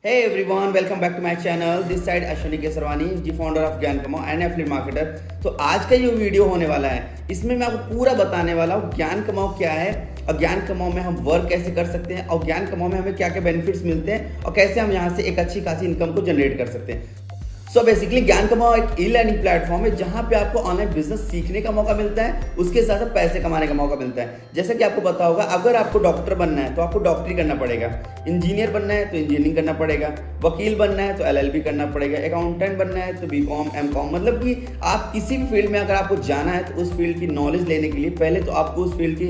Hey everyone, welcome back to my channel. This side Ashwini Kesarwani, जी founder of Gyan Kamao and affiliate marketer. तो आज का जो वीडियो होने वाला है, इसमें मैं आपको पूरा बताने वाला हूँ ज्ञान कमाओ क्या है और ज्ञान कमाओ में हम वर्क कैसे कर सकते हैं और ज्ञान कमाओ में हमें क्या क्या बेनिफिट्स मिलते हैं और कैसे हम यहाँ से एक अच्छी खासी इनकम को जनरेट कर सकते हैं। सो बेसिकली ज्ञान कमाओ एक ई लर्निंग प्लेटफॉर्म है जहाँ पे आपको ऑनलाइन बिजनेस सीखने का मौका मिलता है, उसके साथ साथ पैसे कमाने का मौका मिलता है। जैसा कि आपको पता होगा, अगर आपको डॉक्टर बनना है तो आपको डॉक्टरी करना पड़ेगा, इंजीनियर बनना है तो इंजीनियरिंग करना पड़ेगा, वकील बनना है तो LLB करना पड़ेगा, अकाउंटेंट बनना है तो BCom MCom। मतलब कि आप किसी भी फील्ड में अगर आपको जाना है तो उस फील्ड की नॉलेज लेने के लिए पहले तो आपको उस फील्ड की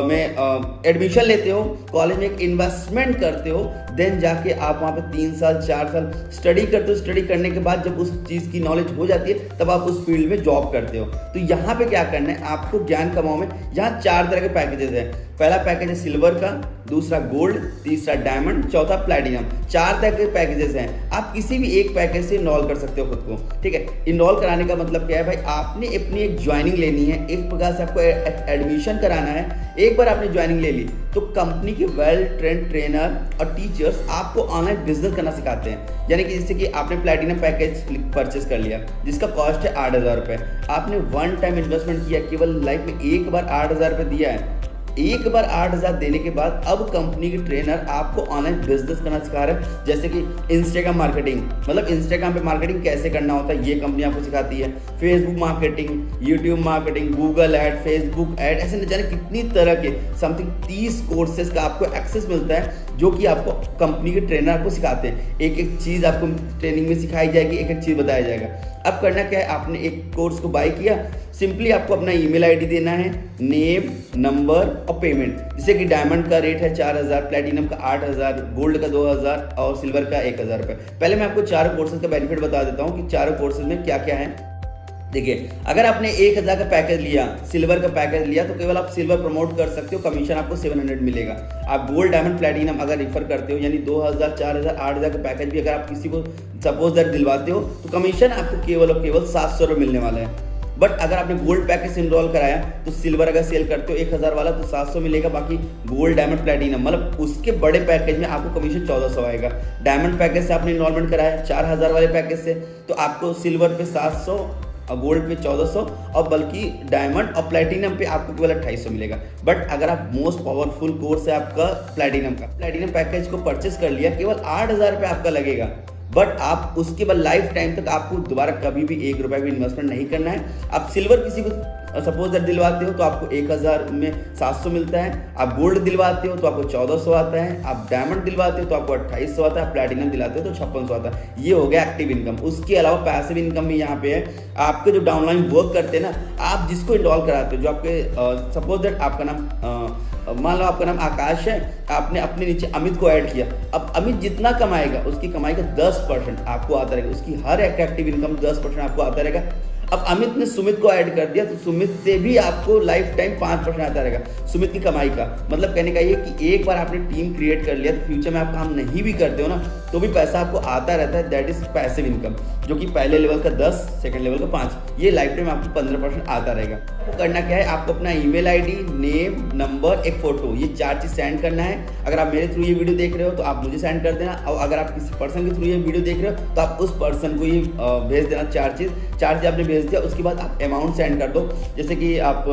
में एडमिशन लेते हो, कॉलेज में एक इन्वेस्टमेंट करते हो, देन जाके आप वहाँ पे 3 साल 4 साल स्टडी करते हो। स्टडी करने के बाद जब उस चीज़ की नॉलेज हो जाती है तब आप उस फील्ड में जॉब करते हो। तो यहाँ पे क्या करना है आपको, ज्ञान कमाओ में यहाँ 4 तरह के पैकेजेस हैं। पहला पैकेज है सिल्वर का, दूसरा गोल्ड, तीसरा डायमंड, चौथा प्लैटिनम। 4 तरह के पैकेजेस हैं। आप किसी भी एक पैकेज से इनरोल कर सकते हो खुद को, ठीक है। इनरोल कराने का मतलब क्या है भाई, आपने अपनी एक ज्वाइनिंग लेनी है, एक प्रकार से आपको एडमिशन कराना है। एक बार आपने ज्वाइनिंग ले ली तो कंपनी के वेल ट्रेंड ट्रेनर और टीचर्स आपको ऑनलाइन बिजनेस करना सिखाते हैं। यानी कि जैसे कि आपने प्लैटिनम पैकेज परचेस कर लिया जिसका कॉस्ट है 8,000 रुपये। आपने वन टाइम इन्वेस्टमेंट किया, केवल लाइफ में एक बार 8,000 रुपये दिया है। एक बार 8,000 देने के बाद अब कंपनी के ट्रेनर आपको ऑनलाइन बिजनेस करना सिखा रहे हैं। जैसे कि इंस्टाग्राम मार्केटिंग, मतलब इंस्टाग्राम पे मार्केटिंग कैसे करना होता है ये कंपनी आपको सिखाती है। Facebook marketing, YouTube marketing, Google add, Facebook ad, ऐसे न जाने कितनी तरह के समथिंग 30 कोर्सेज का आपको एक्सेस मिलता है जो कि आपको कंपनी के ट्रेनर आपको सिखाते हैं। एक एक चीज़ आपको ट्रेनिंग में सिखाई जाएगी, एक एक चीज़ बताया जाएगा। अब करना क्या है, आपने एक कोर्स को बाय किया, सिंपली आपको अपना ईमेल आईडी देना है, नेम, नंबर और पेमेंट। जैसे कि डायमंड का रेट है 4,000, प्लैटिनम का 8,000, गोल्ड का 2,000 और सिल्वर का 1,000 रुपये। पहले मैं आपको 4 कोर्सेज का बेनिफिट बता देता हूँ कि 4 कोर्सेज में क्या क्या है। देखिए, अगर आपने 1,000 का पैकेज लिया, सिल्वर का पैकेज लिया, तो केवल आप सिल्वर प्रमोट कर सकते हो, कमीशन आपको 700 मिलेगा। आप गोल्ड, डायमंड, प्लैटिनम अगर रिफर करते हो, यानी 2,000, 4,000, 8,000 का पैकेज भी अगर आप किसी को सपोज दैट दिलवाते हो तो कमीशन आपको केवल और केवल 700 रुपये मिलने वाला है। बट अगर आपने गोल्ड पैकेज से इनरोल कराया तो सिल्वर अगर सेल करते हो 1,000 वाला तो 700 मिलेगा, बाकी गोल्ड, डायमंड, प्लैटिनम मतलब उसके बड़े पैकेज में आपको कमीशन 1,400 आएगा। डायमंड पैकेज से आपने इनरोलमेंट कराया 4,000 वाले पैकेज से तो आपको सिल्वर पे 700 और गोल्ड पे 1,400 और बल्कि डायमंड और प्लैटिनम पे आपको केवल 2,800 मिलेगा। बट अगर आप मोस्ट पावरफुल कोर्स है आपका प्लैटिनम पैकेज को परचेस कर लिया, केवल 8,000 रुपये आपका लगेगा। बट आप उसके बाद लाइफ टाइम तक आपको दोबारा कभी भी 1 रुपया भी इन्वेस्टमेंट नहीं करना है। आप सिल्वर किसी को सपोज दैट दिलवाते हो तो आपको 1,000 में 700 मिलता है, आप गोल्ड दिलवाते हो तो आपको 1,400 आता है, आप डायमंड दिलवाते हो तो आपको 2,800 आता है, प्लैटिनम दिलाते हो तो 5,600 आता है। ये हो गया एक्टिव इनकम। उसके अलावा पैसिव इनकम भी यहाँ पे है। आपके जो डाउनलाइन वर्क करते हैं ना, आप जिसको इनरोल कराते हो, जो आपके सपोज दैट आपका नाम, मान लो आपका नाम आकाश है, आपने अपने नीचे अमित को ऐड किया। अब अमित जितना कमाएगा उसकी कमाई का 10% आपको आता रहेगा, उसकी हर एक एक्टिव इनकम 10% आपको आता रहेगा। अब अमित ने सुमित को ऐड कर दिया तो सुमित से भी आपको लाइफ टाइम 5% आता रहेगा सुमित की कमाई का। मतलब कहने का ये कि एक बार आपने टीम क्रिएट कर लिया तो फ्यूचर में आप काम नहीं भी करते हो ना तो भी पैसा आपको आता रहता है। दैट इज पैसिव इनकम, जो कि पहले लेवल का 10, सेकंड लेवल का 5, ये लाइफ टाइम आपको 15% आता रहेगा। तो करना क्या है, आपको अपना ईमेल आईडी, नेम, नंबर, एक फोटो, ये 4 चीज़ सेंड करना है। अगर आप मेरे थ्रू ये वीडियो देख रहे हो तो आप मुझे सेंड कर देना, और अगर आप किसी पर्सन के थ्रू ये वीडियो देख रहे हो तो आप उस पर्सन को ये भेज देना। 4 चीज़ आपने भेज दिया, उसके बाद आप अमाउंट सेंड कर दो। जैसे कि आप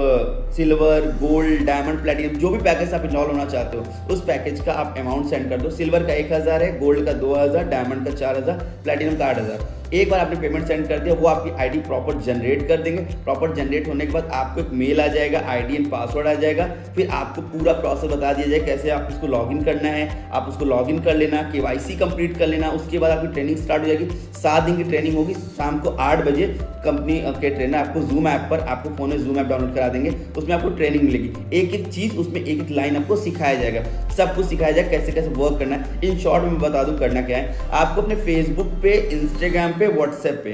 सिल्वर, गोल्ड, डायमंड, प्लैटिनम जो भी पैकेज आप इनरोल होना चाहते हो उस पैकेज का आप अमाउंट सेंड कर दो। सिल्वर का 1,000 है, गोल्ड का 2,000, डायमंड का 4,000, प्लैटिनम का 8,000। एक बार आपने पेमेंट सेंड कर दिया, वो आपकी आईडी प्रॉपर जनरेट कर देंगे। प्रॉपर जनरेट होने के बाद आपको एक मेल आ जाएगा, आईडी एंड पासवर्ड आ जाएगा। फिर आपको पूरा प्रोसेस बता दिया जाएगा कैसे आप उसको लॉगिन करना है। आप उसको लॉगिन कर लेना, KYC कंप्लीट कर लेना। उसके बाद आपकी ट्रेनिंग स्टार्ट हो जाएगी। 7 दिन की ट्रेनिंग होगी। शाम को 8 बजे कंपनी के ट्रेनर आपको जूम ऐप पर, आपको फोन में जूम ऐप डाउनलोड करा देंगे, उसमें आपको ट्रेनिंग मिलेगी। एक एक चीज़ उसमें, एक एक लाइन आपको सिखाया जाएगा, सब कुछ सिखाया जाएगा कैसे कैसे वर्क करना है। इन शॉर्ट में बता दूं करना क्या है, आपको अपने फेसबुक पे, इंस्टाग्राम पे, व्हाट्सएप पे,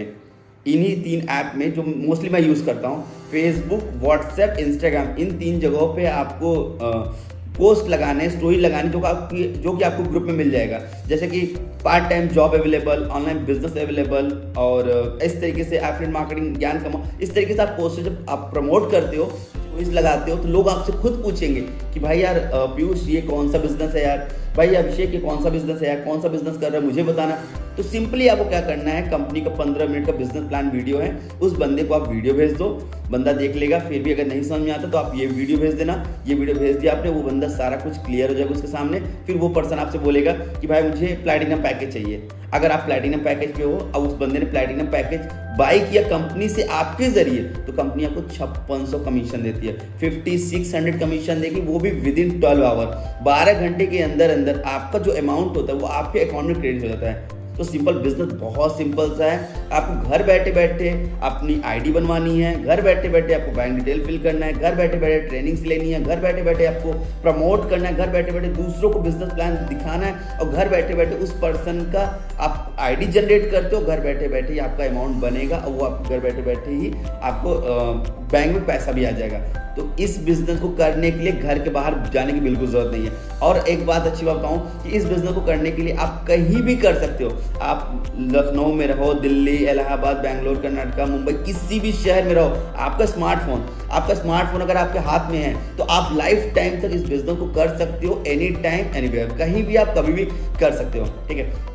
इन्हीं 3 ऐप में जो मोस्टली मैं यूज़ करता हूँ, फेसबुक, व्हाट्सएप, इंस्टाग्राम, इन 3 जगहों पे आपको पोस्ट लगाने, स्टोरी लगाने, जो कि आपको ग्रुप में मिल जाएगा। जैसे कि part time job available, online business available, और इस तरीके से एफिलिएट मार्केटिंग, ज्ञान कमाओ, इस तरीके से आप पोस्ट जब आप प्रमोट करते हो, स्टोरीज लगाते हो, तो लोग आपसे खुद पूछेंगे कि भाई यार पीयूष ये कौन सा बिजनेस है यार, भाई अभिषेक ये कौन सा बिजनेस है या कौन सा बिजनेस कर रहा है मुझे बताना। तो सिंपली आपको क्या करना है, कंपनी का 15 मिनट का बिजनेस प्लान वीडियो है, उस बंदे को आप वीडियो भेज दो, बंदा देख लेगा। फिर भी अगर नहीं समझ में आता तो आप ये वीडियो भेज देना। ये वीडियो भेज दिया आपने, वो बंदा सारा कुछ क्लियर हो जाएगा उसके सामने। फिर वो पर्सन आपसे बोलेगा कि भाई मुझे प्लैटिनम पैकेज चाहिए। अगर आप प्लैटिनम पैकेज पे हो और उस बंदे ने प्लैटिनम पैकेज बाय किया कंपनी से आपके जरिए, तो कंपनी आपको 5600 कमीशन देती है, 5600 कमीशन देगी, वो भी विद इन 12 आवर। 12 घंटे के अंदर अंदर आपका जो अमाउंट होता है वो आपके अकाउंट में क्रेडिट हो जाता है। तो सिंपल बिजनेस बहुत सिंपल सा है। आपको घर बैठे बैठे अपनी आईडी बनवानी है, घर बैठे बैठे आपको बैंक डिटेल फिल करना है, घर बैठे बैठे ट्रेनिंग्स लेनी है, घर बैठे बैठे आपको प्रमोट करना है, घर बैठे बैठे दूसरों को बिजनेस प्लान दिखाना है, और घर बैठे बैठे उस पर्सन का आप आईडी जनरेट करते हो, घर बैठे बैठे ही आपका अमाउंट बनेगा और वो आपको घर बैठे बैठे ही आपको बैंक में पैसा भी आ जाएगा। तो इस बिजनेस को करने के लिए घर के बाहर जाने की बिल्कुल जरूरत नहीं है। और एक बात अच्छी बात बताऊं कि इस बिजनेस को करने के लिए आप कहीं भी कर सकते हो। आप लखनऊ में रहो, दिल्ली, इलाहाबाद, बैंगलोर, कर्नाटक, मुंबई, किसी भी शहर में रहो, आपका स्मार्टफोन अगर आपके हाथ में है तो आप लाइफ टाइम तक इस बिजनेस को कर सकते हो, एनी टाइम एनीवेयर, कहीं भी आप कभी भी कर सकते हो। ठीक है।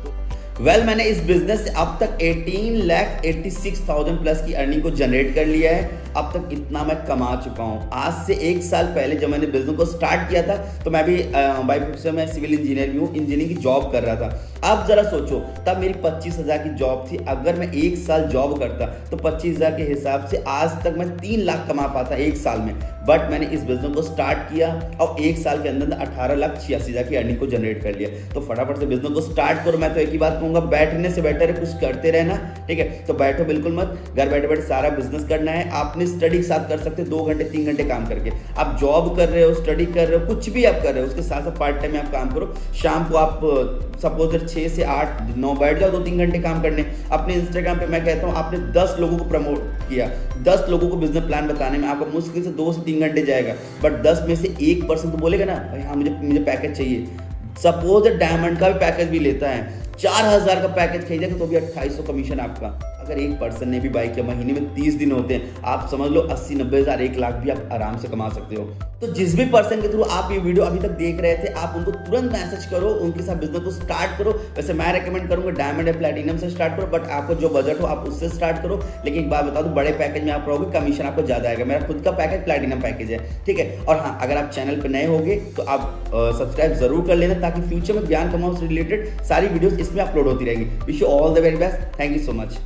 मैंने इस बिजनेस से अब तक 18,86,000 प्लस की अर्निंग को जनरेट कर लिया है। अब तक इतना मैं कमा चुका हूँ। आज से 1 साल पहले जब मैंने बिजनेस को स्टार्ट किया था तो मैं भी बाय प्रोफेशन में सिविल इंजीनियर भी हूँ, इंजीनियरिंग की जॉब कर रहा था। अब जरा सोचो, तब मेरी 25,000 की जॉब थी। अगर मैं 1 साल जॉब करता तो 25,000 के हिसाब से आज तक मैं 3 लाख कमा पाता 1 साल में। बट मैंने इस बिजनेस को स्टार्ट किया और 1 साल के अंदर 18,86,000 की अर्निंग को जनरेट कर लिया। तो फटाफट से बिजनेस को स्टार्ट करो। मैं तो एक ही बात कहूंगा, बैठने से बेटर है कुछ करते रहना। ठीक है, तो बैठो बिल्कुल मत, घर बैठे बैठे सारा बिजनेस करना है। आपने स्टडी के साथ कर सकते हो, 2 घंटे 3 घंटे काम करके। आप जॉब कर रहे हो, स्टडी कर रहे हो, कुछ भी आप कर रहे हो, उसके साथ साथ पार्ट टाइम में आप काम करो। शाम को आप सपोज 6 से 8 9 बैठ जाओ 2-3 घंटे काम करने। अपने इंस्टाग्राम पे मैं कहता हूँ आपने 10 लोगों को प्रमोट किया, 10 लोगों को बिजनेस प्लान बताने में आपका मुश्किल से 2 से 3 घंटे जाएगा। बट 10 में से 1% तो बोलेगा ना भाई हाँ मुझे पैकेज चाहिए। सपोज डायमंड का भी पैकेज भी लेता है, 4,000 का पैकेज खरीदेगा तो भी 2800 कमीशन आपका। अगर एक पर्सन ने भी बाई किया, महीने में 30 दिन होते हैं, आप समझ लो 80-90 हज़ार 1 लाख भी आप आराम से कमा सकते हो। तो जिस भी पर्सन के थ्रू आप ये वीडियो अभी तक देख रहे थे, आप उनको तुरंत मैसेज करो, उनके साथ बिजनेस को स्टार्ट करो। वैसे मैं रेकमेंड करूंगा डायमंड या प्लैटिनम से स्टार्ट करो, बट आपको जो बजट हो आप उससे स्टार्ट करो। लेकिन एक बात बता दूं, बड़े पैकेज में आप रहोगे कमीशन आपको ज्यादा आएगा। मेरा खुद का पैकेज प्लैटिनम पैकेज है। ठीक है। और हाँ, अगर आप चैनल पर नए होगे तो आप सब्सक्राइब जरूर कर लेना, ताकि फ्यूचर में ज्ञान कमाओ से रिलेटेड सारी वीडियोस इसमें अपलोड होती रहेंगी। Wish you all the very best. Thank you so much.